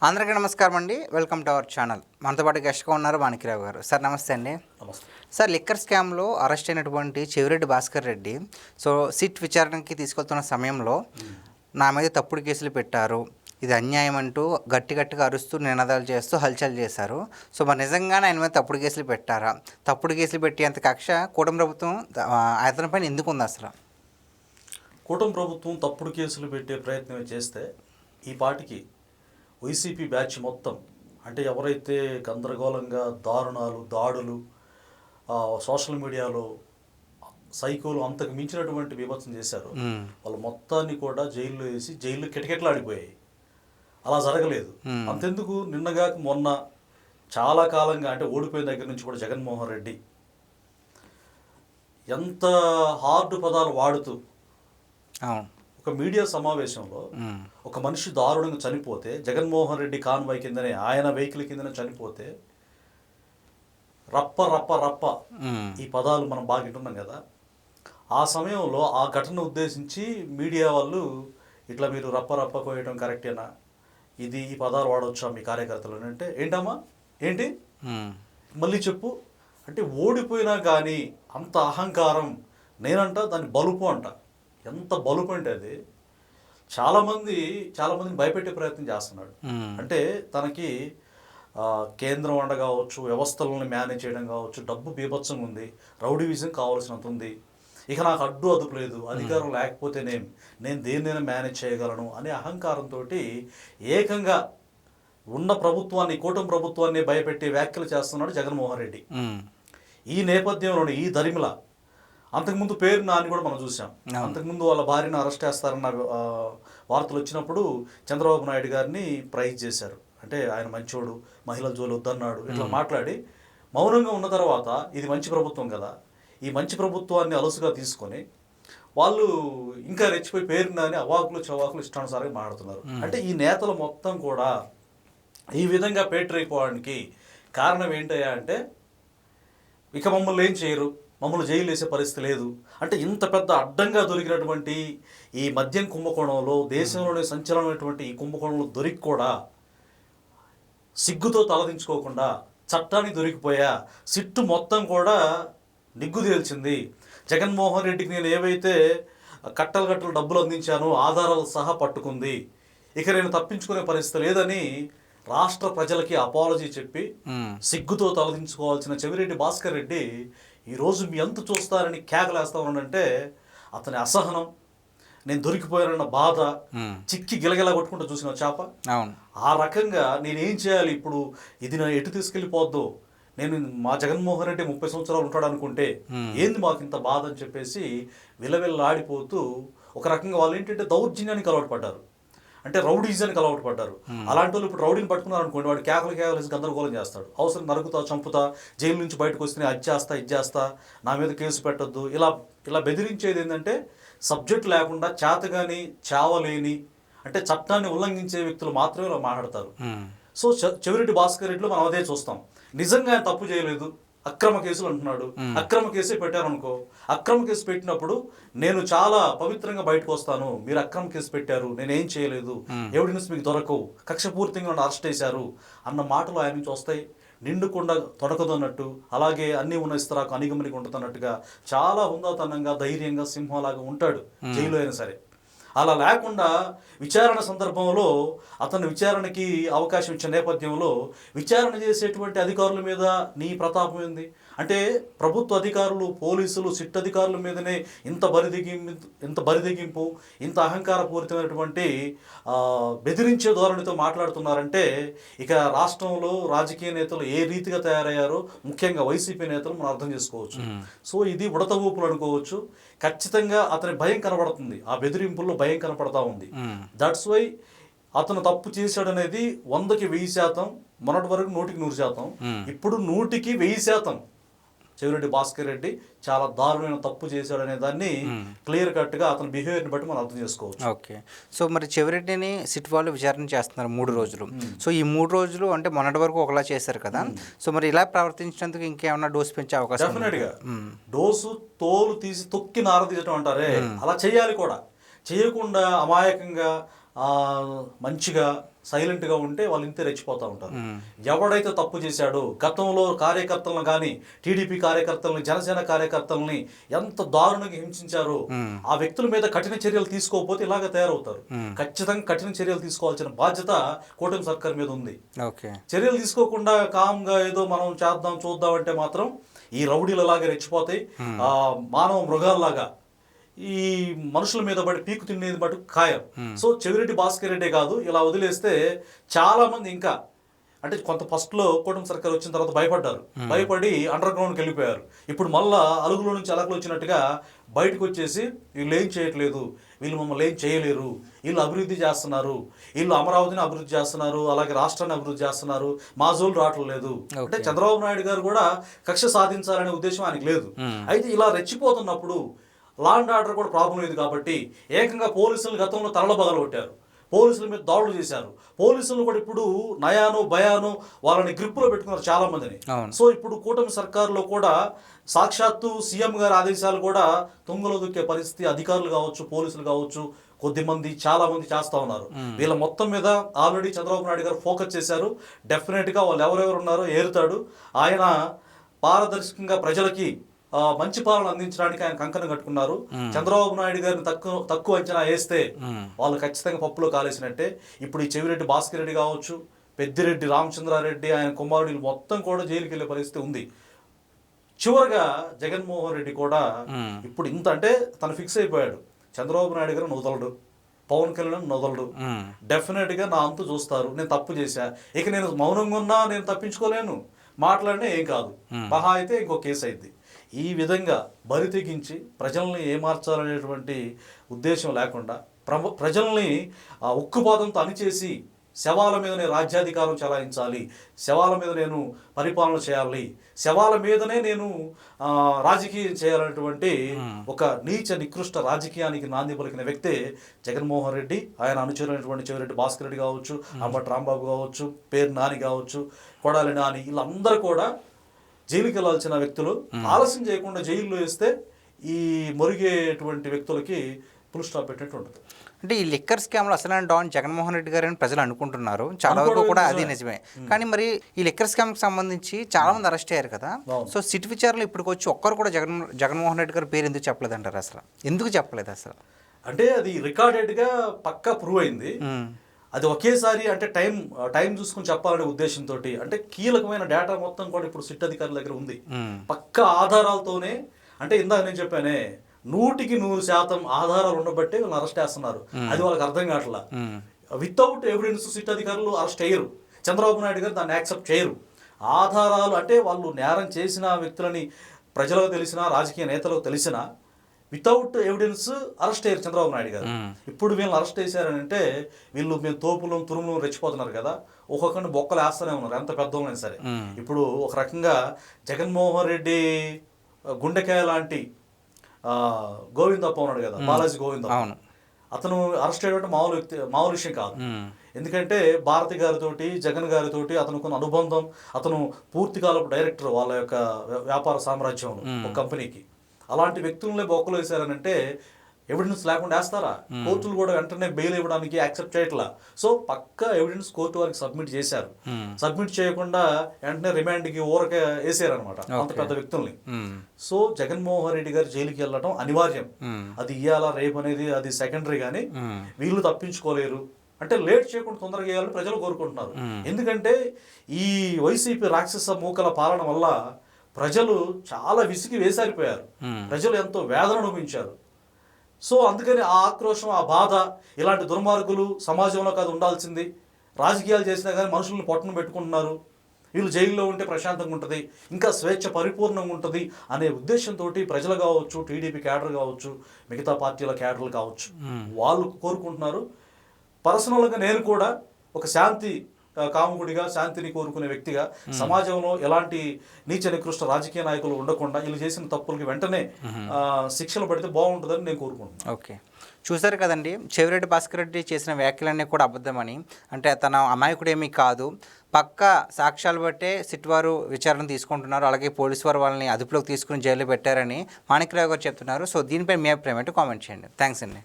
అందరికీ నమస్కారం అండి. Welcome to our channel. మనతో పాటు గెస్ట్గా ఉన్నారు మాణిక్యరావు గారు. సార్ నమస్తే అండి. నమస్తే సార్, లిక్కర్ స్కామ్లో అరెస్ట్ అయినటువంటి చెవిరెడ్డి భాస్కర్ రెడ్డి సిట్ విచారణకి తీసుకెళ్తున్న సమయంలో నా మీద తప్పుడు కేసులు పెట్టారు, ఇది అన్యాయం అంటూ గట్టిగా అరుస్తూ నినాదాలు చేస్తూ హల్చల్ చేశారు. మరి నిజంగానే ఆయన మీద తప్పుడు కేసులు పెట్టారా? తప్పుడు కేసులు పెట్టేంత కక్ష కూటమి ప్రభుత్వం అతనిపైన ఎందుకు ఉంది అసలు? కూటమి ప్రభుత్వం తప్పుడు కేసులు పెట్టే ప్రయత్నం చేస్తే ఈ పాటికి వైసీపీ బ్యాచ్ మొత్తం, అంటే ఎవరైతే గందరగోళంగా దాడులు సోషల్ మీడియాలో సైకోలు అంతకు మించినటువంటి విభత్సం చేశారు, వాళ్ళు మొత్తాన్ని కూడా జైల్లో వేసి జైల్లో కిటకిటలాడిపోయాయి. అలా జరగలేదు. అంతెందుకు, నిన్నగా మొన్న చాలా కాలంగా, అంటే ఓడిపోయిన దగ్గర నుంచి కూడా జగన్మోహన్ రెడ్డి ఎంత హార్డ్ పదాలు వాడుతూ ఒక మీడియా సమావేశంలో ఒక మనిషి దారుణంగా చనిపోతే, జగన్మోహన్ రెడ్డి కాన్వాయ్ కిందనే, ఆయన వెహికల్ కిందనే చనిపోతే రప్ప రప్ప రప్ప ఈ పదాలు మనం బాగా వింటున్నాం కదా. ఆ సమయంలో ఆ ఘటన ఉద్దేశించి మీడియా వాళ్ళు ఇట్లా మీరు రప్ప రప్ప కోయటం కరెక్టేనా, ఈ పదాలు వాడవచ్చా మీ కార్యకర్తలు అంటే, ఏంటమ్మా ఏంటి మళ్ళీ చెప్పు అంటే, ఓడిపోయినా కానీ అంత అహంకారం. నేనంట దాన్ని బలుపు అంట. ఎంత బలుపు అంటే అది చాలామందిని భయపెట్టే ప్రయత్నం చేస్తున్నాడు. అంటే తనకి కేంద్రం అండ కావచ్చు, వ్యవస్థలను మేనేజ్ చేయడం కావచ్చు, డబ్బు బీభత్సంగా ఉంది, రౌడీ విజన్ కావాల్సినంత ఉంది, ఇక నాకు అదుపు లేదు, అధికారం లేకపోతే నేను దేన్నైనా మేనేజ్ చేయగలను అనే అహంకారంతో ఏకంగా ఉన్న ప్రభుత్వాన్ని, కూటమి ప్రభుత్వాన్ని భయపెట్టే వ్యాఖ్యలు చేస్తున్నాడు జగన్మోహన్ రెడ్డి. ఈ నేపథ్యంలోనే ఈ దరిమిల అంతకుముందు పేరు నాని కూడా మనం చూసాం. అంతకుముందు వాళ్ళ భార్యను అరెస్ట్ చేస్తారన్న వార్తలు వచ్చినప్పుడు చంద్రబాబు నాయుడు గారిని ప్రైజ్ చేశారు. అంటే ఆయన మంచోడు, మహిళల జోలు వద్దన్నాడు, ఇట్లా మాట్లాడి మౌనంగా ఉన్న తర్వాత ఇది మంచి ప్రభుత్వం కదా, ఈ మంచి ప్రభుత్వాన్ని అలసుగా తీసుకొని వాళ్ళు ఇంకా రెచ్చిపోయి పేరు నాని అవాకులు చవాకులు ఇష్టానుసారంగా మాట్లాడుతున్నారు. అంటే ఈ నేతలు మొత్తం కూడా ఈ విధంగా పేటరైపోవడానికి కారణం ఏంటయ్యా అంటే, ఇక మమ్మల్ని ఏం చేయరు, మమ్మల్ని జైలు వేసే పరిస్థితి లేదు అంటే, ఇంత పెద్ద అడ్డంగా దొరికినటువంటి ఈ మద్యం కుంభకోణంలో, దేశంలోనే సంచలనమైనటువంటి ఈ కుంభకోణంలో దొరికి కూడా సిగ్గుతో తలదించుకోకుండా చట్టానికి దొరికిపోయా, సిట్టు మొత్తం కూడా నిగ్గు తేల్చింది. జగన్మోహన్ రెడ్డికి నేను ఏవైతే కట్టలు డబ్బులు అందించానో ఆధారాలు సహా పట్టుకుంది, ఇక నేను తప్పించుకునే పరిస్థితి లేదని రాష్ట్ర ప్రజలకి అపాలజీ చెప్పి సిగ్గుతో తలదించుకోవాల్సిన చెవిరెడ్డి భాస్కర్ రెడ్డి ఈరోజు మీ అంతు చూస్తారని కేకలేస్తా ఉన్నాడంటే, అతని అసహనం, నేను దొరికిపోయానన్న బాధ, చిక్కి గిలగిలా కొట్టుకుంటూ చూసిన చేప. ఆ రకంగా నేనేం చేయాలి ఇప్పుడు, ఇది నా ఎటు తీసుకెళ్ళిపోద్దు, నేను మా జగన్మోహన్ రెడ్డి 30 సంవత్సరాలు ఉంటాడు అనుకుంటే ఏంది మాకు ఇంత బాధ అని చెప్పేసి విలవిల్లాడిపోతూ, ఒక రకంగా వాళ్ళు ఏంటంటే దౌర్జన్యానికి అలవాటు పడ్డారు, అంటే రౌడీజానికి అలవాటు పడ్డారు. అలాంటి వాళ్ళు ఇప్పుడు రౌడీని పట్టుకున్నారు అనుకోండి, వాడు కేకలు గందరగోళం చేస్తాడు, అవసరం నరుకుతా, చంపుతా, జైలు నుంచి బయటకు వస్తే అది చేస్తా, నా మీద కేసు పెట్టొద్దు, ఇలా బెదిరించేది ఏంటంటే, సబ్జెక్ట్ లేకుండా చేతగాని చావలేని, అంటే చట్టాన్ని ఉల్లంఘించే వ్యక్తులు మాత్రమే ఇలా మాట్లాడతారు. సో చెవిరెడ్డి భాస్కర్ రెడ్డిలో మనం అదే చూస్తాం. నిజంగా ఆయన తప్పు చేయలేదు, అక్రమ కేసులు అంటున్నాడు, అక్రమ కేసే పెట్టారనుకో, అక్రమ కేసు పెట్టినప్పుడు నేను చాలా పవిత్రంగా బయటకు వస్తాను, మీరు అక్రమ కేసు పెట్టారు, నేనేం చేయలేదు, ఎవిడెన్స్ మీకు దొరకవు, కక్షపూర్తిగా నన్ను అరెస్ట్ చేశారు అన్న మాటలు ఆయన నుంచి వస్తాయి. నిండుకుండా తొడకదు అన్నట్టు, అలాగే అన్నీ ఉన్న ఇస్తరాకు అనిగమనికి ఉంటున్నట్టుగా చాలా హుందాతనంగా, ధైర్యంగా, సింహంలాగా ఉంటాడు జైలు అయినా సరే. అలా లేకుండా విచారణ సందర్భంలో అతను విచారణకి అవకాశం ఇచ్చిన నేపథ్యంలో విచారణ చేసేటువంటి అధికారుల మీద నీ ప్రతాపం ఏంది అంటే, ప్రభుత్వ అధికారులు, పోలీసులు, సిట్ అధికారుల మీదనే ఇంత బరిదెగింపు, ఇంత అహంకారపూరితమైనటువంటి బెదిరించే ధోరణితో మాట్లాడుతున్నారంటే, ఇక రాష్ట్రంలో రాజకీయ నేతలు ఏ రీతిగా తయారయ్యారో, ముఖ్యంగా వైసీపీ నేతలు మనం అర్థం చేసుకోవచ్చు. సో ఇది ఉడత ఊపులు అనుకోవచ్చు. ఖచ్చితంగా అతని భయం కనబడుతుంది, ఆ బెదిరింపుల్లో భయం కనపడతా ఉంది. దట్స్ వై అతను తప్పు చేశాడనేది 100కి 1000%, మొన్నటి వరకు 100కి 100%, ఇప్పుడు 100కి 1000% చెవిరెడ్డి భాస్కర్ రెడ్డి చాలా దారుణమైన తప్పు చేశాడనే దాన్ని క్లియర్ కట్గా అతని బిహేవియర్ని బట్టి మనం అర్థం చేసుకోవచ్చు. ఓకే. సో మరి చెవిరెడ్డిని సిట్ వాళ్ళు విచారణ చేస్తున్నారు 3 రోజులు. సో ఈ 3 రోజులు అంటే మొన్నటి వరకు ఒకలా చేశారు కదా, సో మరి ఇలా ప్రవర్తించినందుకు ఇంకేమన్నా డోసు పెంచే అవకాశం? డెఫినెట్గా డోసు తోలు తీసి తొక్కి నారదీయటం అంటారే, అలా చేయాలి కూడా. చేయకుండా అమాయకంగా మంచిగా సైలెంట్గా ఉంటే వాళ్ళు ఇంతే రెచ్చిపోతూ ఉంటారు. ఎవడైతే తప్పు చేశాడో, గతంలో కార్యకర్తలను కానీ, టీడీపీ కార్యకర్తలని, జనసేన కార్యకర్తలని ఎంత దారుణంగా హింసించారో ఆ వ్యక్తుల మీద కఠిన చర్యలు తీసుకోకపోతే ఇలాగ తయారవుతారు. ఖచ్చితంగా కఠిన చర్యలు తీసుకోవాల్సిన బాధ్యత కూటమి సర్కార్ మీద ఉంది. చర్యలు తీసుకోకుండా కామ్గా ఏదో మనం చేద్దాం చూద్దాం అంటే మాత్రం ఈ రౌడీలు అలాగే రెచ్చిపోతాయి. మానవ మృగాల్లాగా ఈ మనుషుల మీద పడి పీకు తినేది బట్టి ఖాయం. సో చెవిరెడ్డి భాస్కర్ రెడ్డే కాదు, ఇలా వదిలేస్తే చాలా మంది ఇంకా అంటే కొంత ఫస్ట్లో కూటమి సర్కార్ వచ్చిన తర్వాత భయపడి అండర్ గ్రౌండ్కి వెళ్ళిపోయారు. ఇప్పుడు మళ్ళా అలుగులో నుంచి అలగులు వచ్చినట్టుగా బయటకు వచ్చేసి వీళ్ళు ఏం చేయట్లేదు, వీళ్ళు మమ్మల్ని ఏం చేయలేరు, వీళ్ళు అభివృద్ధి చేస్తున్నారు, వీళ్ళు అమరావతిని అభివృద్ధి చేస్తున్నారు, అలాగే రాష్ట్రాన్ని అభివృద్ధి చేస్తున్నారు, మా జోలు రావట్లేదు. అంటే చంద్రబాబు నాయుడు గారు కూడా కక్ష సాధించాలనే ఉద్దేశం ఆయనకు లేదు. అయితే ఇలా రెచ్చిపోతున్నప్పుడు లా అండ్ ఆర్డర్ కూడా ప్రాబ్లం లేదు కాబట్టి ఏకంగా పోలీసులు గతంలో తరలబగలు కొట్టారు, పోలీసుల మీద దాడులు చేశారు. పోలీసులు కూడా ఇప్పుడు నయాను భయాను వాళ్ళని గ్రిప్పులో పెట్టుకున్నారు చాలా మందిని. సో ఇప్పుడు కూటమి సర్కారులో కూడా సాక్షాత్తు సీఎం గారి ఆదేశాలు కూడా తుంగలో దొక్కే పరిస్థితి అధికారులు కావచ్చు, పోలీసులు కావచ్చు, కొద్దిమంది చాలా మంది చేస్తూ ఉన్నారు. వీళ్ళ మొత్తం మీద ఆల్రెడీ చంద్రబాబు నాయుడు గారు ఫోకస్ చేశారు. డెఫినెట్గా వాళ్ళు ఎవరెవరు ఉన్నారో ఏరుతాడు. ఆయన పారదర్శకంగా ప్రజలకి మంచి పాలన అందించడానికి ఆయన కంకణం కట్టుకున్నారు. చంద్రబాబు నాయుడు గారిని తక్కువ అంచనా వేస్తే వాళ్ళు ఖచ్చితంగా పప్పులో కాలేసినట్టే. ఇప్పుడు ఈ చెవిరెడ్డి భాస్కర్ రెడ్డి కావచ్చు, పెద్దిరెడ్డి రామచంద్రారెడ్డి, ఆయన కుమారుడు మొత్తం కూడా జైలుకి వెళ్ళే పరిస్థితి ఉంది. చివరిగా జగన్మోహన్ రెడ్డి కూడా ఇప్పుడు ఇంత అంటే తను ఫిక్స్ అయిపోయాడు, చంద్రబాబు నాయుడు గారు వదలడు, పవన్ కళ్యాణ్ వదలడు, డెఫినెట్గా నా అంతు చూస్తారు, నేను తప్పు చేశా, ఇక నేను మౌనంగా ఉన్నా నేను తప్పించుకోలేను, మాట్లాడినా ఏం కాదు, మహా అయితే ఇంకో కేసు అయింది. ఈ విధంగా బరి తెగించి ప్రజల్ని ఏమార్చాలనేటువంటి ఉద్దేశం లేకుండా ప్రజల్ని ఉక్కుపాదంతో అణిచేసి శవాల మీదనే రాజ్యాధికారం చెలాయించాలి, శవాల మీద నేను పరిపాలన చేయాలి, శవాల మీదనే నేను రాజకీయం చేయాలనేటువంటి ఒక నీచ నికృష్ట రాజకీయానికి నాంది పలికిన వ్యక్తే జగన్మోహన్ రెడ్డి. ఆయన అనుచరులైనటువంటి చెవిరెడ్డి భాస్కర్ రెడ్డి కావచ్చు, అంబటి రాంబాబు కావచ్చు, పేరు నాని కావచ్చు, కొడాలి నాని, వీళ్ళందరూ కూడా జైలుకి వెళ్ళాల్సిన వ్యక్తులు. ఆలస్యం చేయకుండా జైల్లో వేస్తే ఈ మురిగేటువంటి వ్యక్తులకి ఫుల్ స్టాప్ పెట్టినట్టు ఉంటుంది. అంటే ఈ లిక్కర్ స్కామ్లో అసలు డాన్ జగన్మోహన్ రెడ్డి గారు అని ప్రజలు అనుకుంటున్నారు, చాలా వరకు కూడా అది నిజమే. కానీ మరి ఈ లిక్కర్ స్కామ్కి సంబంధించి చాలా మంది అరెస్ట్ అయ్యారు కదా. సో సిట్ విచారణలో ఇప్పటికి వచ్చి ఒక్కరు కూడా జగన్మోహన్ రెడ్డి గారి పేరు ఎందుకు చెప్పలేదు అంటారు? అసలు ఎందుకు చెప్పలేదు? అసలు అంటే అది రికార్డెడ్గా పక్కా ప్రూవ్ అయింది. అది ఒకేసారి అంటే టైం చూసుకుని చెప్పాలనే ఉద్దేశంతో, అంటే కీలకమైన డేటా మొత్తం కూడా ఇప్పుడు సిట్ అధికారుల దగ్గర ఉంది, పక్కా ఆధారాలతోనే. అంటే ఇందాక నేను చెప్పానే 100% ఆధారాలు ఉండబట్టే వీళ్ళని అరెస్ట్ చేస్తున్నారు. అది వాళ్ళకి అర్థం కావట్లా. వితౌట్ ఎవిడెన్స్ సిట్ అధికారులు అరెస్ట్ అయ్యరు, చంద్రబాబు నాయుడు గారు దాన్ని యాక్సెప్ట్ చేయరు. ఆధారాలు అంటే వాళ్ళు నేరం చేసిన వ్యక్తులని ప్రజలకు తెలిసినా, రాజకీయ నేతలకు తెలిసినా వితౌట్ ఎవిడెన్స్ అరెస్ట్ అయ్యారు చంద్రబాబు నాయుడు గారు. ఇప్పుడు వీళ్ళని అరెస్ట్ చేశారని అంటే వీళ్ళు మేము తోపులు తురుములు రెచ్చిపోతున్నారు కదా, ఒక్కొక్కరిని బొక్కలు వేస్తూనే ఉన్నారు ఎంత పెద్దోళ్ళైనా సరే. ఇప్పుడు ఒక రకంగా జగన్మోహన్ రెడ్డి గుండెకాయ లాంటి గోవిందప్ప ఉన్నాడు కదా, బాలాజీ గోవిందప్ప, అతను అరెస్ట్ అయ్యేటువంటి మామూలు విషయం కాదు. ఎందుకంటే భారతి గారితోటి, జగన్ గారితోటి అతనుకున్న అనుబంధం, అతను పూర్తికాలపు డైరెక్టర్ వాళ్ళ యొక్క వ్యాపార సామ్రాజ్యంలో ఒక కంపెనీకి. అలాంటి వ్యక్తులనే బొక్కలు వేశారనంటే ఎవిడెన్స్ లేకుండా వేస్తారా? కోర్టులు కూడా వెంటనే బెయిల్ ఇవ్వడానికి యాక్సెప్ట్ చేయట్లా. సో పక్కా ఎవిడెన్స్ కోర్టు వారికి సబ్మిట్ చేశారు. సబ్మిట్ చేయకుండా వెంటనే రిమాండ్కి ఊరకే వేసారనమాట అంత పెద్ద వ్యక్తుల్ని. సో జగన్మోహన్ రెడ్డి గారు జైలుకి వెళ్ళడం అనివార్యం. అది ఇయ్యాలా రేపు అనేది అది సెకండరీ, కానీ వీళ్ళు తప్పించుకోలేరు. అంటే లేట్ చేయకుండా తొందరగా వేయాలని ప్రజలు కోరుకుంటున్నారు. ఎందుకంటే ఈ వైసీపీ రాక్షస మూకల పాలన వల్ల ప్రజలు చాలా విసిగి వేసారిపోయారు, ప్రజలు ఎంతో వేదన అనుభవించారు. సో అందుకని ఆ ఆక్రోశం, ఆ బాధ, ఇలాంటి దుర్మార్గులు సమాజంలో కాదు ఉండాల్సింది, రాజకీయాలు చేసినా కానీ మనుషులను పొట్టను పెట్టుకుంటున్నారు, వీళ్ళు జైల్లో ఉంటే ప్రశాంతంగా ఉంటుంది, ఇంకా స్వేచ్ఛ పరిపూర్ణంగా ఉంటుంది అనే ఉద్దేశంతో ప్రజలు కావచ్చు, టీడీపీ క్యాడర్ కావచ్చు, మిగతా పార్టీల క్యాడర్లు కావచ్చు, వాళ్ళు కోరుకుంటున్నారు. పర్సనల్గా నేను కూడా ఒక శాంతి కాముకుడిగా, శాంతిని కోరుకునే వ్యక్తిగా, సమాజంలో ఎలాంటి నీచ నికృష్ట రాజకీయ నాయకులు ఉండకుండా వీళ్ళు చేసిన తప్పులకి వెంటనే శిక్షలు పడితే బాగుంటుందని నేను కోరుకుంటున్నాను. ఓకే, చూసారు కదండి, చెవిరెడ్డి భాస్కర్ రెడ్డి చేసిన వ్యాఖ్యలన్నీ కూడా అబద్ధమని, అంటే తన అమాయకుడేమీ కాదు, పక్కా సాక్ష్యాలు బట్టే సిట్ వారు విచారణ తీసుకుంటున్నారు, అలాగే పోలీసు వారు వాళ్ళని అదుపులోకి తీసుకుని జైల్లో పెట్టారని మాణిక్రావు గారు చెప్తున్నారు. సో దీనిపై మీ అభిప్రాయం ఏంటో కామెంట్ చేయండి. థ్యాంక్స్ అండి.